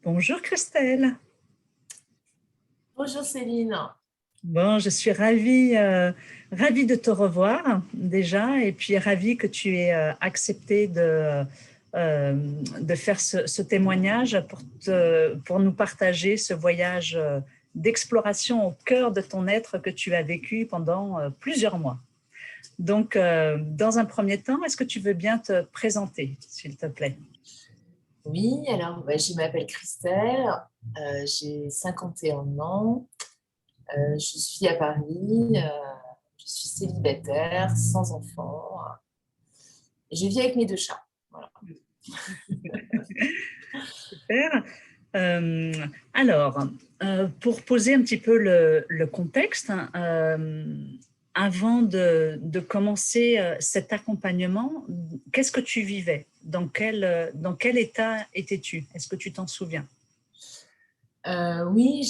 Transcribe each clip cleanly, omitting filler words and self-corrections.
Bonjour Christelle. Bonjour Céline. Bon, je suis ravie de te revoir déjà et puis ravie que tu aies accepté de faire ce témoignage pour nous partager ce voyage d'exploration au cœur de ton être que tu as vécu pendant plusieurs mois. Donc, dans un premier temps, est-ce que tu veux bien te présenter, s'il te plaît? Oui, alors je m'appelle Christelle, j'ai 51 ans, je suis à Paris, je suis célibataire, sans enfant, et je vis avec mes deux chats. Voilà. Super. Euh, alors, pour poser un petit peu le contexte, avant de commencer cet accompagnement, qu'est-ce que tu vivais? Dans quel état étais-tu? Est-ce que tu t'en souviens? Oui,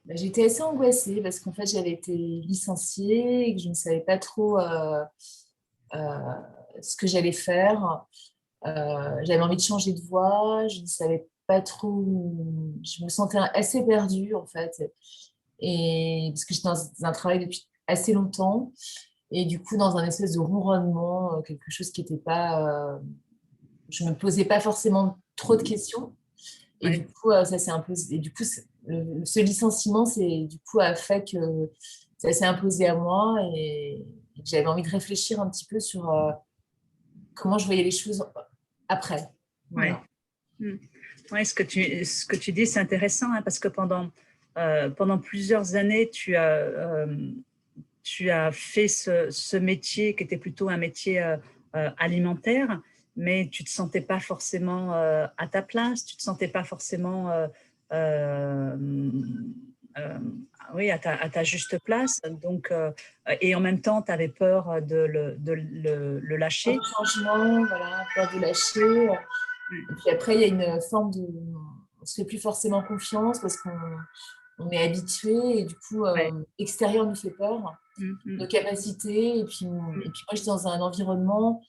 j'étais assez angoissée parce qu'en fait j'avais été licenciée et que je ne savais pas trop euh, ce que j'allais faire. J'avais envie de changer de voie, je ne savais pas trop, je me sentais assez perdue en fait, et parce que j'étais dans un travail depuis assez longtemps, et du coup dans un espèce de ronronnement, quelque chose qui n'était pas, je me posais pas forcément trop de questions, et Oui, du coup ça s'est imposé, et du coup ce licenciement du coup a fait que ça s'est imposé à moi, et que j'avais envie de réfléchir un petit peu sur comment je voyais les choses après. oui. Voilà. Ouais, ce que tu dis, c'est intéressant hein, parce que pendant plusieurs années, tu as fait ce métier qui était plutôt un métier alimentaire, mais tu ne te sentais pas forcément à ta place, tu ne te sentais pas forcément euh, euh, oui, à ta juste place. Donc, et en même temps, tu avais peur de le Peur lâcher. du changement, voilà, peur de lâcher. Et puis après, il y a une forme de... On se fait plus forcément confiance parce qu'on est habitué, et du coup, Ouais. l'extérieur nous fait peur, Mm, nos mm, capacités. Et mm, puis moi, j'étais dans un environnement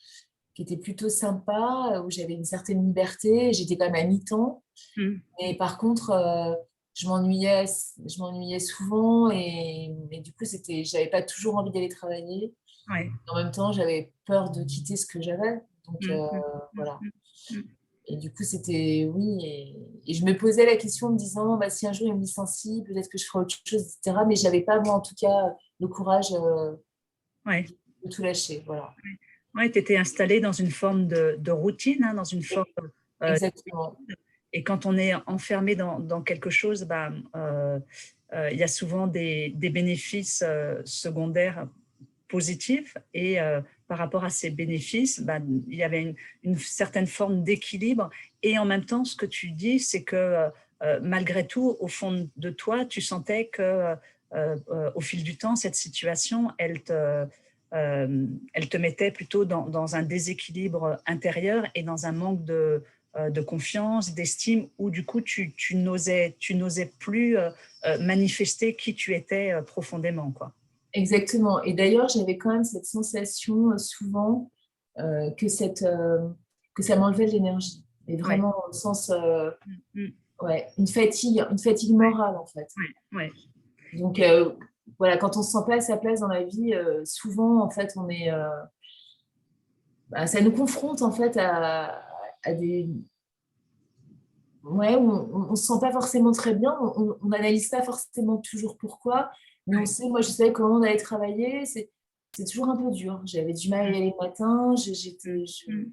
qui était plutôt sympa, où j'avais une certaine liberté. J'étais quand même à mi-temps. mm. Mais par contre, je m'ennuyais souvent, et du coup, j'avais pas toujours envie d'aller travailler. Ouais. En même temps, j'avais peur de quitter ce que j'avais. Donc, Mm, mm, mm, voilà. mm, mm. Et du coup, c'était oui. Et je me posais la question en me disant, bah, si un jour il me licencie, peut-être que je ferai autre chose, etc. Mais j'avais pas, moi, en tout cas, le courage Ouais. de tout lâcher. Voilà. Ouais, tu étais installé dans une forme de routine, hein, dans une forme. euh, Exactement. et quand on est enfermé dans quelque chose, bah, il y a souvent des bénéfices secondaires positifs. Et par rapport à ces bénéfices, bah, il y avait une certaine forme d'équilibre. Et en même temps, ce que tu dis, c'est que malgré tout, au fond de toi, tu sentais que au fil du temps, cette situation, elle te mettait plutôt dans un déséquilibre intérieur et dans un manque de confiance, d'estime, où du coup, tu n'osais plus manifester qui tu étais profondément, quoi. Exactement. Et d'ailleurs, j'avais quand même cette sensation souvent que ça m'enlevait de l'énergie. Et Ouais. vraiment, au sens, Mm, mm. ouais, une fatigue morale, en fait. Ouais, ouais. Donc, Et, voilà, quand on se sent pas à sa place dans la vie, souvent, en fait, ça nous confronte, en fait, à des... Ouais, on se sent pas forcément très bien, on n'analyse pas forcément toujours pourquoi, mais on ouais. sait, moi, je savais comment on allait travailler, c'est toujours un peu dur. J'avais du mal à y aller le matin, Mm, mm,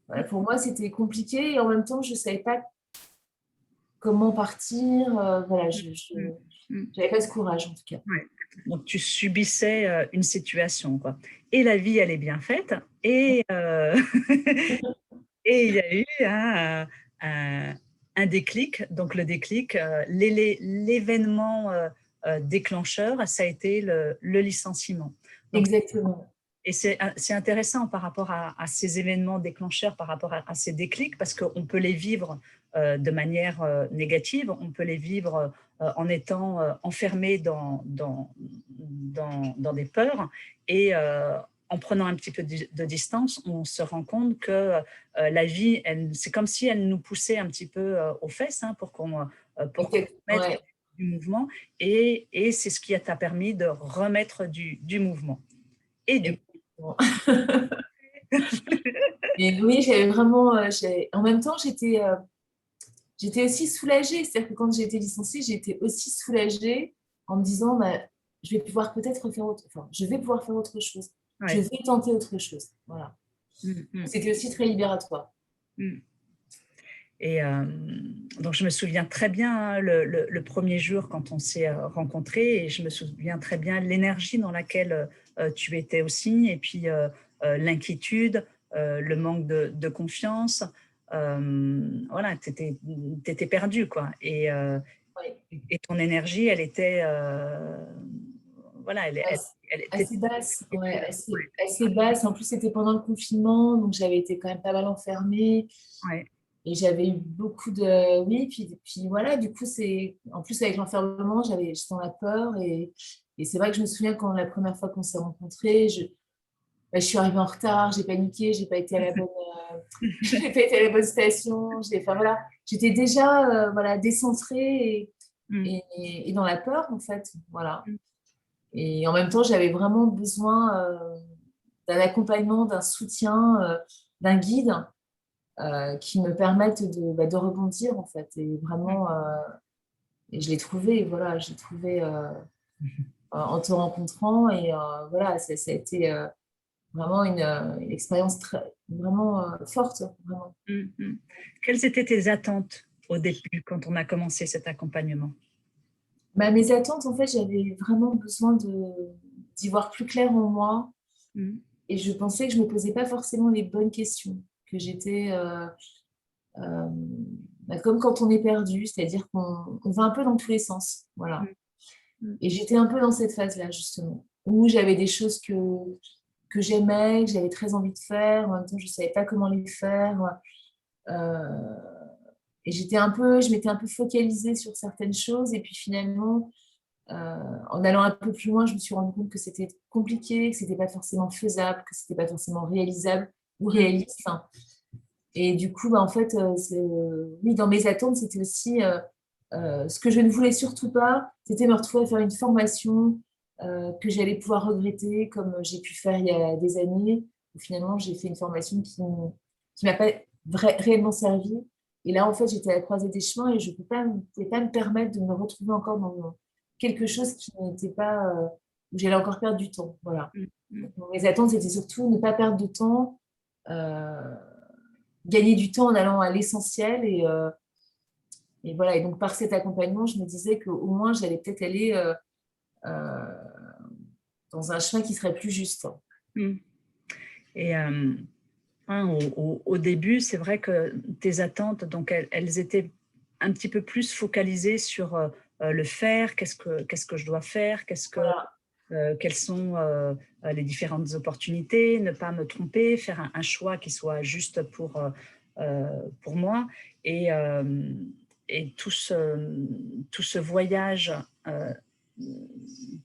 voilà, pour moi, c'était compliqué, et en même temps, je savais pas comment partir, voilà, mm, mm. j'avais pas ce courage, en tout cas. Ouais. Donc, tu subissais une situation, quoi. Et la vie, elle est bien faite. Et il y a eu un déclic. Donc, le déclic, l'événement déclencheur, ça a été le licenciement. Donc, Exactement. et c'est intéressant par rapport à ces événements déclencheurs, par rapport à ces déclics, parce qu'on peut les vivre de manière négative, on peut les vivre en étant enfermé dans des peurs. Et en prenant un petit peu de distance, on se rend compte que la vie, c'est comme si elle nous poussait un petit peu aux fesses, hein, pour qu'on mette Ouais. du mouvement. Et c'est ce qui t'a permis de remettre du mouvement. Et du Exactement. Et oui, j'avais vraiment. En même temps, j'étais aussi soulagée. C'est-à-dire que quand j'ai été licenciée, j'étais aussi soulagée en me disant, bah, je vais pouvoir peut-être faire autre, enfin, je vais pouvoir faire autre chose. Je ouais. vais tenter autre chose. Voilà. C'était aussi très libératoire. Mm. Et donc, je me souviens très bien, hein, le premier jour quand on s'est rencontrés, et je me souviens très bien l'énergie dans laquelle tu étais aussi, et puis l'inquiétude, le manque de confiance. Voilà, tu étais perdue, quoi. Ouais. Et ton énergie, elle était, voilà, Assez, elle était, assez basse. Ouais, assez basse. En plus, c'était pendant le confinement, donc j'avais été quand même pas mal enfermée. ouais, Et j'avais eu beaucoup de. Oui, puis voilà, du coup, en plus, avec l'enfermement, j'étais dans la peur. Et c'est vrai que je me souviens quand la première fois qu'on s'est rencontrés, je suis arrivée en retard, j'ai paniqué, j'ai pas été à la bonne, j'ai pas été à la bonne station. Enfin, voilà, j'étais déjà voilà, décentrée mm, et dans la peur, en fait. Voilà. Et en même temps, j'avais vraiment besoin d'un accompagnement, d'un soutien, d'un guide qui me permettent de rebondir, en fait. Et mm, vraiment, et je l'ai trouvé, voilà, j'ai trouvé en te rencontrant. Et voilà, ça a été vraiment une expérience vraiment forte. Vraiment. mm, mm. Quelles étaient tes attentes au début quand on a commencé cet accompagnement? Bah, mes attentes, en fait, j'avais vraiment besoin d'y voir plus clair en moi. Mm, Et je pensais que je ne me posais pas forcément les bonnes questions, que j'étais euh, bah, comme quand on est perdu, c'est-à-dire qu'on va un peu dans tous les sens. Voilà. mm, mm, Et j'étais un peu dans cette phase-là, justement, où j'avais des choses que j'aimais, que j'avais très envie de faire, en même temps, je ne savais pas comment les faire. Euh, et je m'étais un peu focalisée sur certaines choses, et puis finalement, en allant un peu plus loin, je me suis rendu compte que c'était compliqué, que c'était pas forcément faisable, que c'était pas forcément réalisable ou mm, réaliste. Et du coup, bah, en fait, oui, dans mes attentes, c'était aussi ce que je ne voulais surtout pas, c'était me retrouver à faire une formation que j'allais pouvoir regretter, comme j'ai pu faire il y a des années, où finalement j'ai fait une formation qui m'a pas réellement servi. Et là, en fait, j'étais à la croisée des chemins et je ne pouvais pas me permettre de me retrouver encore dans quelque chose qui n'était pas, où j'allais encore perdre du temps. Voilà. mm, mm. Donc, mes attentes, c'était surtout ne pas perdre de temps. euh, Gagner du temps en allant à l'essentiel. Et voilà. Et donc, par cet accompagnement, je me disais qu'au moins, j'allais peut-être aller euh, dans un chemin qui serait plus juste. Mm. Et hein, au début, c'est vrai que tes attentes, donc elles étaient un petit peu plus focalisées sur le faire, qu'est-ce que je dois faire, Voilà. quelles sont les différentes opportunités, ne pas me tromper, faire un choix qui soit juste pour moi. Et, euh, et tout ce voyage, euh,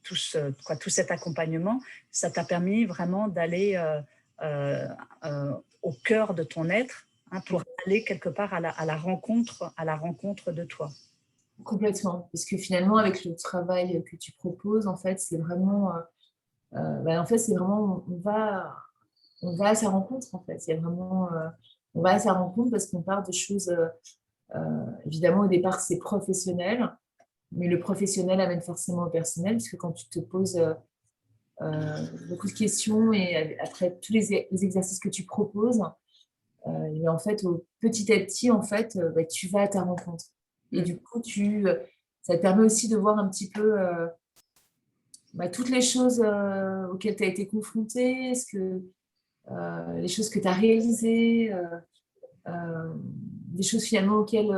tout cet accompagnement, ça t'a permis vraiment d'aller euh, au cœur de ton être, hein, pour aller quelque part à la rencontre de toi. Complètement. Parce que finalement, avec le travail que tu proposes, en fait, c'est vraiment, bah, en fait, c'est vraiment, on va à sa rencontre, en fait. Il y a vraiment, on va à sa rencontre parce qu'on part de choses, évidemment, au départ, c'est professionnel, mais le professionnel amène forcément au personnel, parce que quand tu te poses beaucoup de questions et après tous les exercices que tu proposes, et en fait, petit à petit, en fait, bah, tu vas à ta rencontre. Et Mm. du coup, ça te permet aussi de voir un petit peu bah, toutes les choses auxquelles tu as été confronté, les choses que tu as réalisées, des choses finalement auxquelles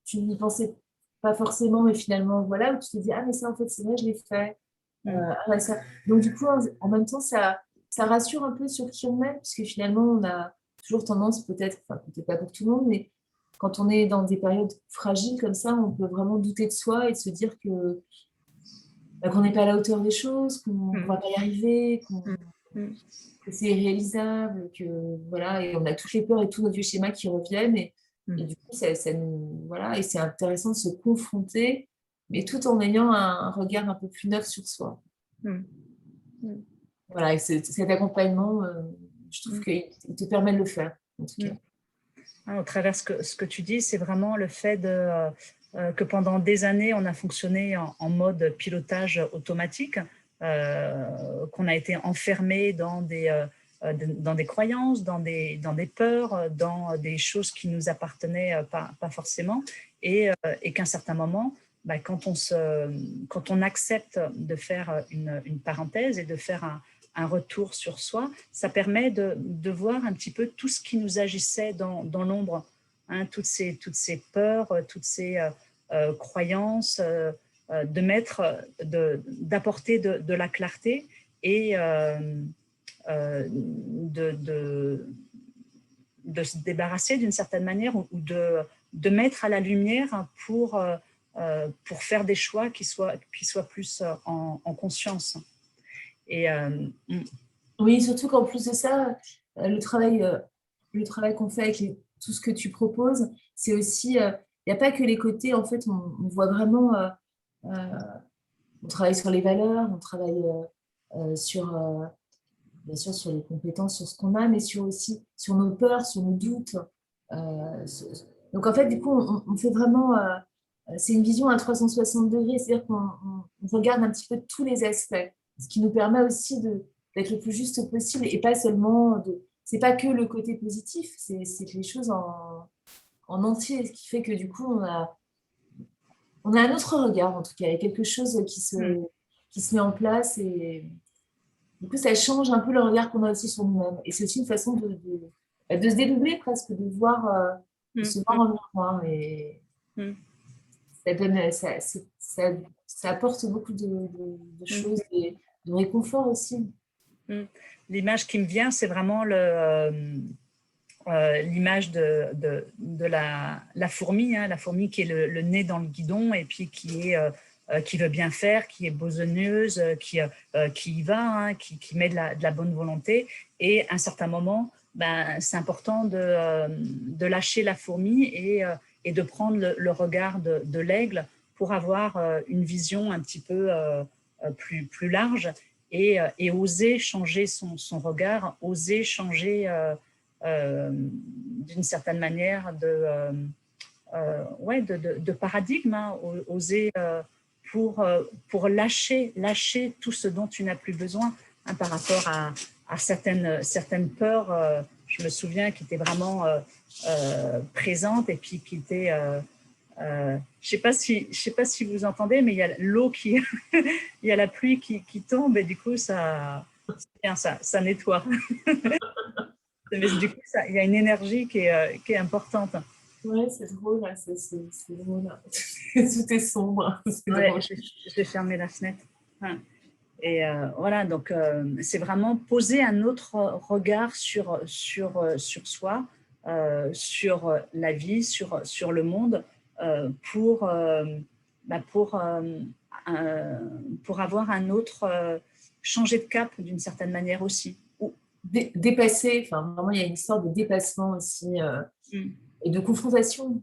tu n'y pensais pas forcément, mais finalement, voilà, où tu te dis, ah, mais ça, en fait, c'est vrai, je l'ai fait. Mm. Ah, ouais, donc, du coup, en même temps, ça rassure un peu sur qui on est, puisque finalement, on a toujours tendance, peut-être, enfin, peut-être pas pour tout le monde, mais quand on est dans des périodes fragiles comme ça, on peut vraiment douter de soi et se dire bah, qu'on n'est pas à la hauteur des choses, qu'on ne Mm. va pas y arriver, Mm. Mm. que c'est réalisable, que voilà, et on a toutes les peurs et tous nos vieux schémas qui reviennent, et du coup, ça nous, voilà, et c'est intéressant de se confronter, mais tout en ayant un regard un peu plus neuf sur soi. Mm. Mm. Voilà, et cet accompagnement, je trouve Mm. qu'il te permet de le faire, en tout cas. Au travers ce que tu dis, c'est vraiment le fait que pendant des années, on a fonctionné en mode pilotage automatique, qu'on a été enfermé dans des croyances, dans des peurs, dans des choses qui nous appartenaient pas forcément, et qu'à un certain moment, bah, quand on accepte de faire une parenthèse et de faire un retour sur soi, ça permet de voir un petit peu tout ce qui nous agissait dans l'ombre, hein, toutes ces peurs, toutes ces croyances, d'apporter de la clarté et de se débarrasser d'une certaine manière, ou de mettre à la lumière pour faire des choix qui soient plus en conscience. Et Oui, surtout qu'en plus de ça, le travail qu'on fait avec tout ce que tu proposes, c'est aussi, il n'y a pas que les côtés, en fait, on voit vraiment, euh, on travaille sur les valeurs, on travaille bien sûr sur les compétences, sur ce qu'on a, mais aussi sur nos peurs, sur nos doutes. Euh, ce- donc en fait, du coup, on fait vraiment, c'est une vision à 360 degrés, c'est-à-dire qu'on regarde un petit peu tous les aspects, ce qui nous permet aussi d'être le plus juste possible et pas seulement c'est pas que le côté positif, c'est les choses en entier, ce qui fait que du coup, on a un autre regard, en tout cas, il y a quelque chose qui se met en place, et du coup, ça change un peu le regard qu'on a aussi sur nous-mêmes. Et c'est aussi une façon de se dédoubler presque, de voir, de se voir en miroir. Et ça donne, ça apporte beaucoup de choses, et de réconfort aussi. l'image qui me vient, c'est vraiment l'image de la fourmi, hein, la fourmi qui est nez dans le guidon et puis qui veut bien faire, qui est besogneuse, qui y va, hein, qui met de la bonne volonté. Et à un certain moment, ben, c'est important de lâcher la fourmi et de prendre le regard de l'aigle pour avoir une vision un petit peu plus large, et oser changer son regard, oser changer d'une certaine manière ouais, de paradigme, hein, oser pour lâcher tout ce dont tu n'as plus besoin, hein, par rapport à certaines peurs. Je me souviens qui étaient vraiment présentes, et puis qui étaient je sais pas si vous entendez, mais il y a l'eau qui, il y a la pluie qui tombe, et du coup ça nettoie. Mais du coup, il y a une énergie qui est importante. Ouais, c'est drôle, là, c'est drôle. Tout est sombre, c'est Ouais, drôle. je vais fermer la fenêtre. Ouais. Et voilà, donc c'est vraiment poser un autre regard sur soi, sur la vie, sur le monde, pour, bah, pour avoir un autre, changer de cap d'une certaine manière aussi. Dépasser, enfin, vraiment, il y a une sorte de dépassement aussi, et de confrontation.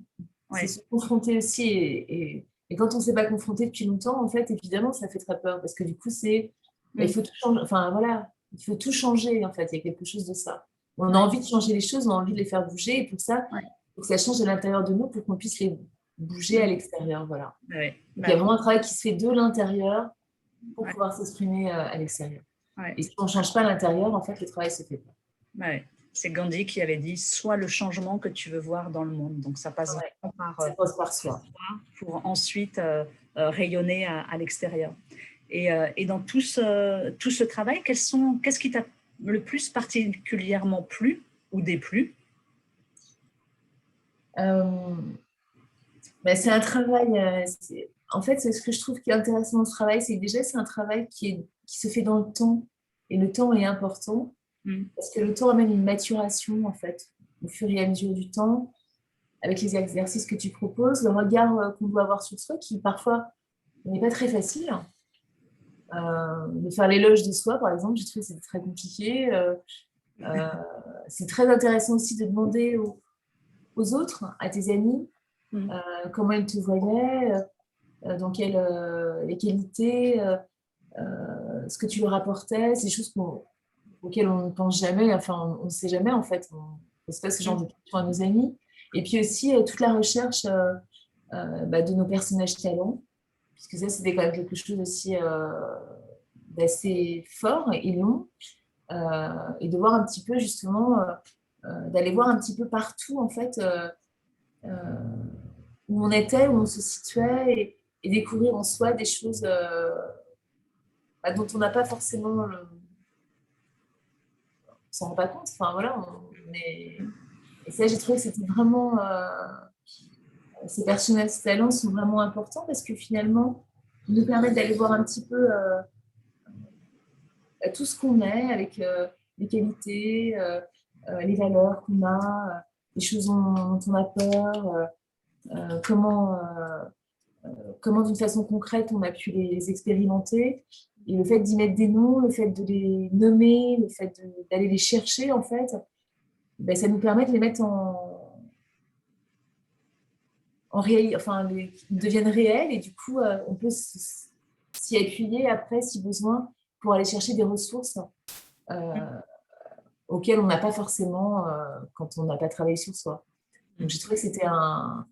C'est Ouais. se confronter aussi. Et quand on ne s'est pas confronté depuis longtemps, en fait, évidemment, ça fait très peur. Parce que du coup, il faut tout changer. Enfin, voilà, il faut tout changer, en fait. Il y a quelque chose de ça. On a Ouais. envie de changer les choses, on a envie de les faire bouger. Et pour ça, Ouais. il faut que ça change de l'intérieur de nous pour qu'on puisse les bouger à l'extérieur. Voilà. Ouais. Donc, Bah il y a oui. vraiment un travail qui se fait de l'intérieur pour Ouais. pouvoir s'exprimer à l'extérieur. Ouais. Et si on ne change pas l'intérieur, en fait, le travail se fait pas. Ouais. C'est Gandhi qui avait dit: sois le changement que tu veux voir dans le monde. Donc ça passe Ouais. vraiment par Ça passe par soi. pour ensuite rayonner à l'extérieur. Et dans tout ce travail, qu'est-ce qui t'a le plus particulièrement plu ou déplu? Euh, c'est un travail. En fait, ce que je trouve qui est intéressant dans ce travail, c'est que déjà, c'est un travail qui se fait dans le temps. Et le temps est important parce que le temps amène une maturation, en fait, au fur et à mesure du temps, avec les exercices que tu proposes, le regard qu'on doit avoir sur soi, qui parfois n'est pas très facile. de faire l'éloge de soi, par exemple. J'ai trouvé que c'était très compliqué. C'est très intéressant aussi de demander aux autres, à tes amis, comment ils te voyaient, dans les qualités, ce que tu leur apportais, ces choses auxquelles on ne pense jamais, enfin, on ne sait jamais en fait. On ne pose pas ce genre de questions à nos amis. Et puis aussi, toute la recherche de nos personnages talents, puisque ça, c'était quand même quelque chose aussi d'assez fort et long, et de voir un petit peu justement, d'aller voir un petit peu partout en fait euh, où on était, où on se situait, et découvrir en soi des choses dont on n'a pas forcément, on s'en rend pas compte. Enfin voilà, et ça, j'ai trouvé que c'était vraiment, ces personnages talents sont vraiment importants parce que finalement, ils nous permettent d'aller voir un petit peu tout ce qu'on est, avec les qualités, les valeurs qu'on a, les choses dont on a peur, comment d'une façon concrète on a pu les expérimenter. Et le fait d'y mettre des noms, le fait de les nommer, le fait d'aller les chercher, en fait, ben, ça nous permet de les mettre en réalité, enfin, ils deviennent réels, et du coup, on peut s'y appuyer après, si besoin, pour aller chercher des ressources auxquelles on n'a pas forcément quand on n'a pas travaillé sur soi. Donc, j'ai trouvé que c'était un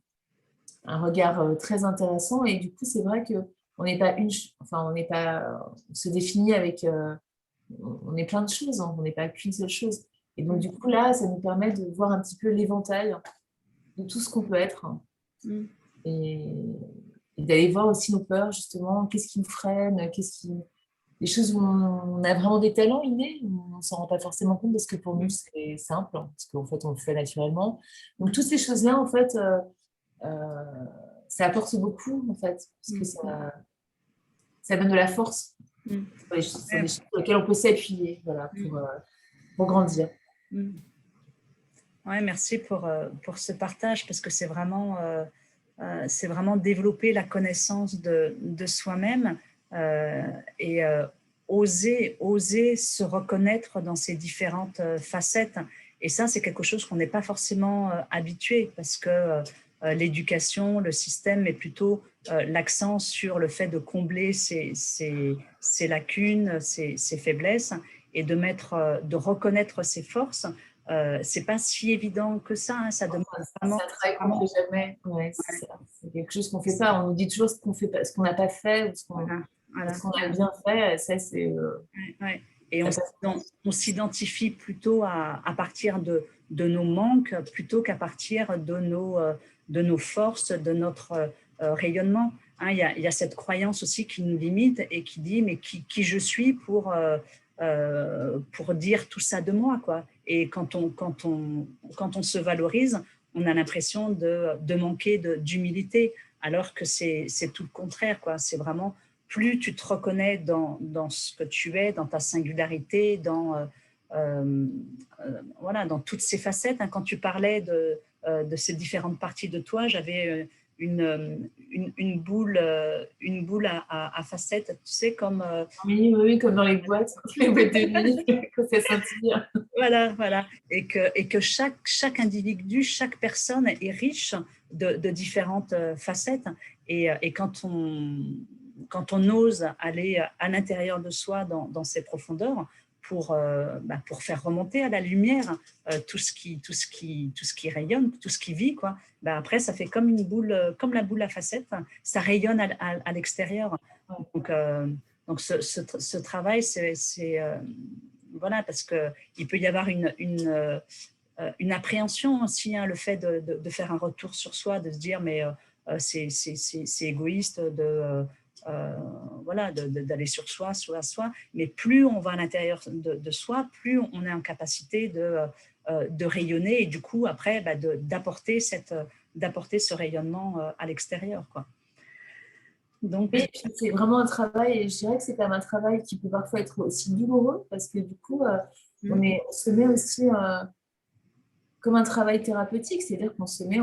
regard très intéressant, et du coup, c'est vrai que on n'est pas enfin, on se définit avec, on est plein de choses, hein, on n'est pas qu'une seule chose. Et donc, du coup, là, ça nous permet de voir un petit peu l'éventail de tout ce qu'on peut être, hein, et, et d'aller voir aussi nos peurs, justement, qu'est-ce qui nous freine, les choses où on a vraiment des talents innés, où on ne s'en rend pas forcément compte parce que pour nous, c'est simple, hein, parce qu'en fait, on le fait naturellement. Donc, toutes ces choses-là, en fait, euh, ça apporte beaucoup, en fait, parce que ça donne de la force sur des choses sur lesquelles on peut s'appuyer, voilà, pour grandir. Ouais, merci pour ce partage, parce que c'est vraiment développer la connaissance de soi-même, et oser se reconnaître dans ces différentes facettes. Et ça, c'est quelque chose qu'on n'est pas forcément habitué, parce que l'éducation, le système met plutôt l'accent sur le fait de combler ses lacunes, ses faiblesses, et de reconnaître ses forces. C'est pas si évident que ça, hein. Ça demande vraiment. C'est un travail qu'on ne fait jamais. Ouais, c'est quelque chose qu'on ne fait pas. On nous dit toujours ce qu'on fait, ce qu'on n'a pas fait, ou voilà. ce qu'on a bien fait. Ça, c'est. Ouais. Et on s'identifie plutôt à partir de nos manques, plutôt qu'à partir de nos forces, de notre rayonnement. Hein, il y a cette croyance aussi qui nous limite et qui dit, mais qui je suis pour dire tout ça de moi, quoi. Et quand on se valorise, on a l'impression de manquer d'humilité, alors que c'est tout le contraire, quoi. C'est vraiment, plus tu te reconnais dans ce que tu es, dans ta singularité, voilà, dans toutes ces facettes. Hein. Quand tu parlais de ces différentes parties de toi, j'avais une boule à facettes, tu sais, comme... Oui, comme dans les boîtes de nuit, quand ça scintille. Voilà. Et que chaque individu, chaque personne est riche de différentes facettes. Et quand on ose aller à l'intérieur de soi dans ces profondeurs pour faire remonter à la lumière tout ce qui rayonne, tout ce qui vit, quoi, après, ça fait comme une boule, comme la boule à facettes, ça rayonne à l'extérieur. Donc ce travail, c'est voilà, parce qu'il peut y avoir une appréhension aussi, hein, le fait de faire un retour sur soi, de se dire, mais c'est égoïste voilà, d'aller sur soi, mais plus on va à l'intérieur de soi, plus on est en capacité de rayonner, et du coup, après, d'apporter ce rayonnement à l'extérieur, quoi. Donc, Oui, c'est vraiment un travail, et je dirais que c'est quand même un travail qui peut parfois être aussi douloureux, parce que du coup, on se met aussi comme un travail thérapeutique, c'est-à-dire qu'on se met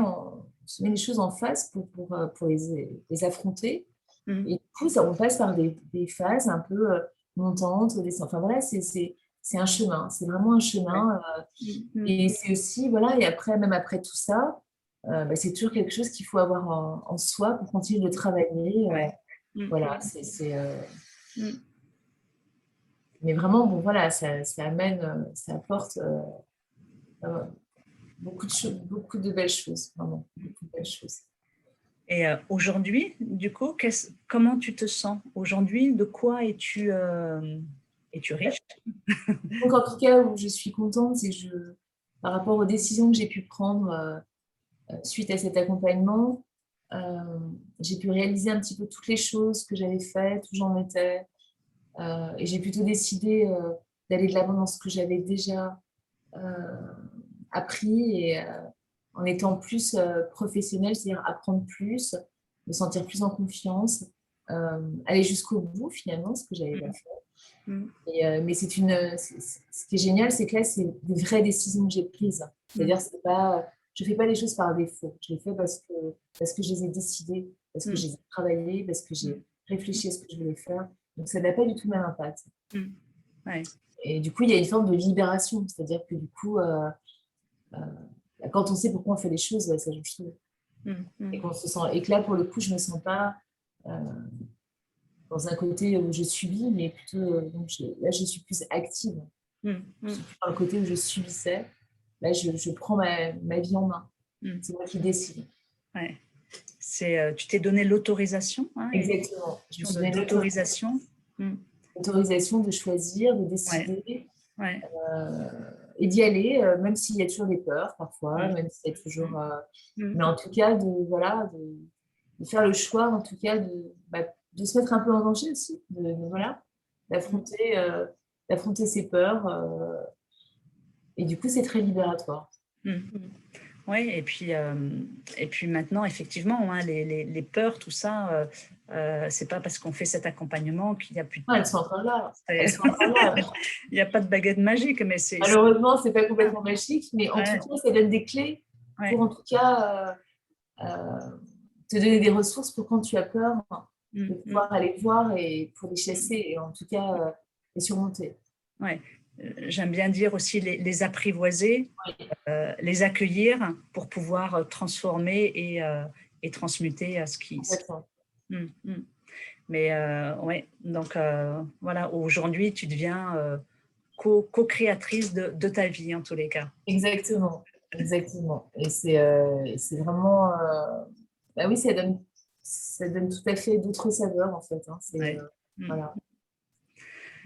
les choses en face pour les affronter. Et du coup, on passe par des phases un peu montantes, descendantes. Enfin voilà, c'est un chemin, c'est vraiment un chemin. Et c'est aussi, voilà, et après, même après tout ça, c'est toujours quelque chose qu'il faut avoir en soi pour continuer de travailler. Voilà, mais vraiment, bon, voilà, ça amène, ça apporte beaucoup de choses, beaucoup de belles choses, vraiment, beaucoup de belles choses. Et aujourd'hui, du coup, comment tu te sens aujourd'hui? De quoi es-tu riche? Donc, en tout cas, où je suis contente, c'est par rapport aux décisions que j'ai pu prendre suite à cet accompagnement, j'ai pu réaliser un petit peu toutes les choses que j'avais faites, où j'en étais. Et j'ai plutôt décidé d'aller de l'avant dans ce que j'avais déjà appris et en étant plus professionnelle, c'est-à-dire apprendre plus, me sentir plus en confiance, aller jusqu'au bout finalement, ce que j'avais pas fait. Mais ce qui est génial, c'est que là, c'est des vraies décisions que j'ai prises. C'est-à-dire, je ne fais pas les choses par défaut. Je les fais parce que je les ai décidées, parce que je les ai travaillées, parce que j'ai réfléchi à ce que je voulais faire. Donc, ça n'a pas du tout le même impact. Ouais. Et du coup, il y a une forme de libération. C'est-à-dire que du coup, quand on sait pourquoi on fait les choses, ça change tout. Et qu'on se sent. Et que là, pour le coup, je ne me sens pas dans un côté où je subis, mais plutôt, là, je suis plus active. Je suis plus dans le côté où je subissais. Là, je prends ma vie en main. C'est moi qui décide. Ouais. Tu t'es donné l'autorisation. Hein, exactement. Je me suis donné l'autorisation. L'autorisation de choisir, de décider. Et d'y aller, même s'il y a toujours des peurs parfois, même s'il y a toujours... mais en tout cas, de faire le choix, en tout cas, de se mettre un peu en danger aussi, d'affronter ses peurs. Et du coup, c'est très libératoire. Oui, et puis maintenant, effectivement, hein, les peurs, tout ça, c'est pas parce qu'on fait cet accompagnement qu'il n'y a plus de peur. Elles sont encore là. Il n'y a pas de baguette magique, mais c'est... Malheureusement, c'est pas complètement magique, mais en tout cas, ça donne des clés pour, en tout cas, te donner des ressources pour quand tu as peur, de pouvoir aller voir et pour les chasser et en tout cas, les surmonter. Ouais. J'aime bien dire aussi les apprivoiser, les accueillir pour pouvoir transformer et transmuter ce qui... Mais ouais, donc voilà, aujourd'hui, tu deviens co-créatrice de ta vie en tous les cas. Exactement, exactement. Et c'est vraiment... bah oui, ça donne tout à fait d'autres saveurs en fait. Hein. Voilà.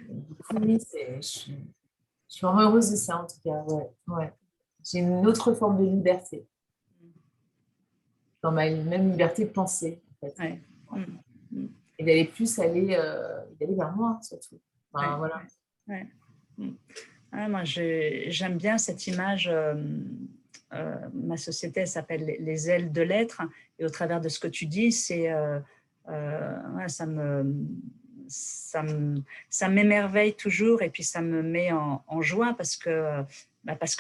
Du coup, oui, je suis vraiment heureuse de ça en tout cas. Ouais. J'ai une autre forme de liberté. Dans ma même liberté de penser en fait. Et d'aller plus d'aller vers moi surtout. Enfin, voilà. Moi, j'aime bien cette image. Ma société, elle s'appelle les ailes de l'être. Et au travers de ce que tu dis, ça m'émerveille toujours et puis ça me met en joie parce que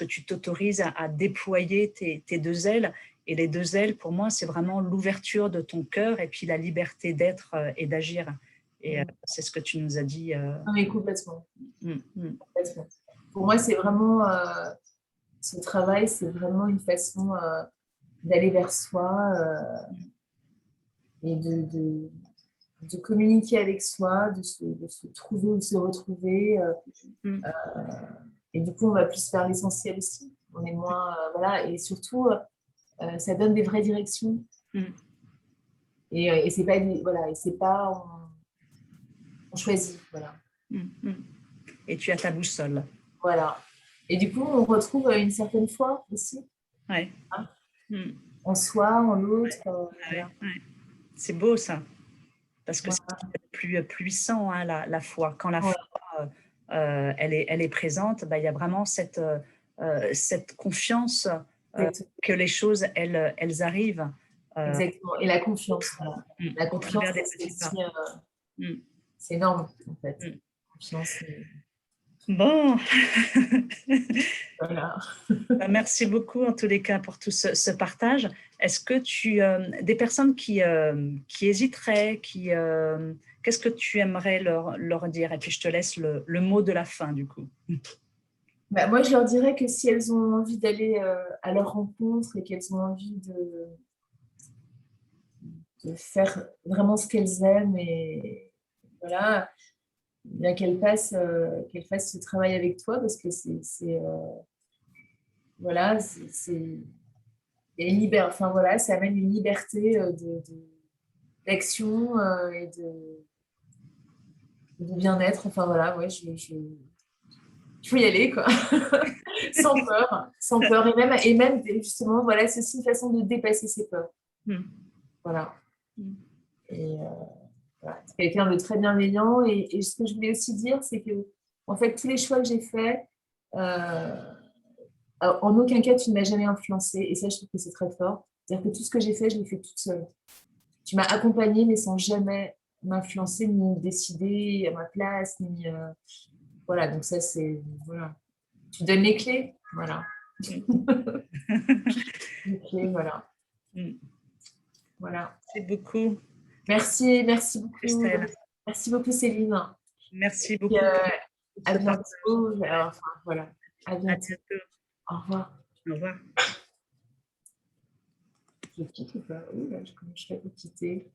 tu t'autorises à déployer tes deux ailes. Et les deux ailes, pour moi, c'est vraiment l'ouverture de ton cœur et puis la liberté d'être et d'agir. Et c'est ce que tu nous as dit. Non, mais complètement. Complètement. Pour moi, c'est vraiment ce travail, c'est vraiment une façon d'aller vers soi et de communiquer avec soi, de se trouver ou se retrouver. Et du coup, on va plus vers l'essentiel aussi. On est moins, voilà, et surtout, ça donne des vraies directions. Et c'est pas, voilà, et c'est pas, on choisit, voilà. Et tu as ta boussole. Voilà. Et du coup, on retrouve une certaine foi aussi. Ouais. Hein, en soi, en l'autre. Voilà. C'est beau ça. Parce que c'est plus puissant, hein, la foi. Quand la foi, elle est présente, il y a vraiment cette confiance que les choses, elles arrivent. Exactement. Et la confiance. Voilà. La confiance, c'est énorme, en fait. Confiance. Bon. Voilà. Merci beaucoup, en tous les cas, pour tout ce partage. est-ce que des personnes qui hésiteraient, qu'est-ce que tu aimerais leur dire? Et puis je te laisse le mot de la fin du coup. Bah, moi, je leur dirais que si elles ont envie d'aller à leur rencontre et qu'elles ont envie de faire vraiment ce qu'elles aiment, et voilà, bien qu'elles fassent ce travail avec toi, parce que voilà, il y a enfin voilà, ça amène une liberté d'action et de bien-être. Enfin voilà, ouais, il faut y aller, quoi. Sans peur, sans peur. Et même justement, voilà, c'est aussi une façon de dépasser ses peurs. Voilà. Et voilà. C'est quelqu'un de très bienveillant. Et ce que je voulais aussi dire, c'est que, en fait, tous les choix que j'ai faits, en aucun cas, tu ne m'as jamais influencé. Et ça, je trouve que c'est très fort. C'est-à-dire que tout ce que j'ai fait, je l'ai fait toute seule. Tu m'as accompagnée, mais sans jamais m'influencer, ni décider à ma place, ni... voilà, donc ça, c'est... Voilà. Tu donnes les clés, voilà. Les clés, voilà. Voilà. Merci beaucoup. Merci beaucoup. Christelle. Merci beaucoup, Céline. Merci beaucoup. À bientôt. Enfin, voilà. À bientôt. À bientôt. Au revoir. Au revoir. Je quitte ou pas? Oui, là, je vais quitter.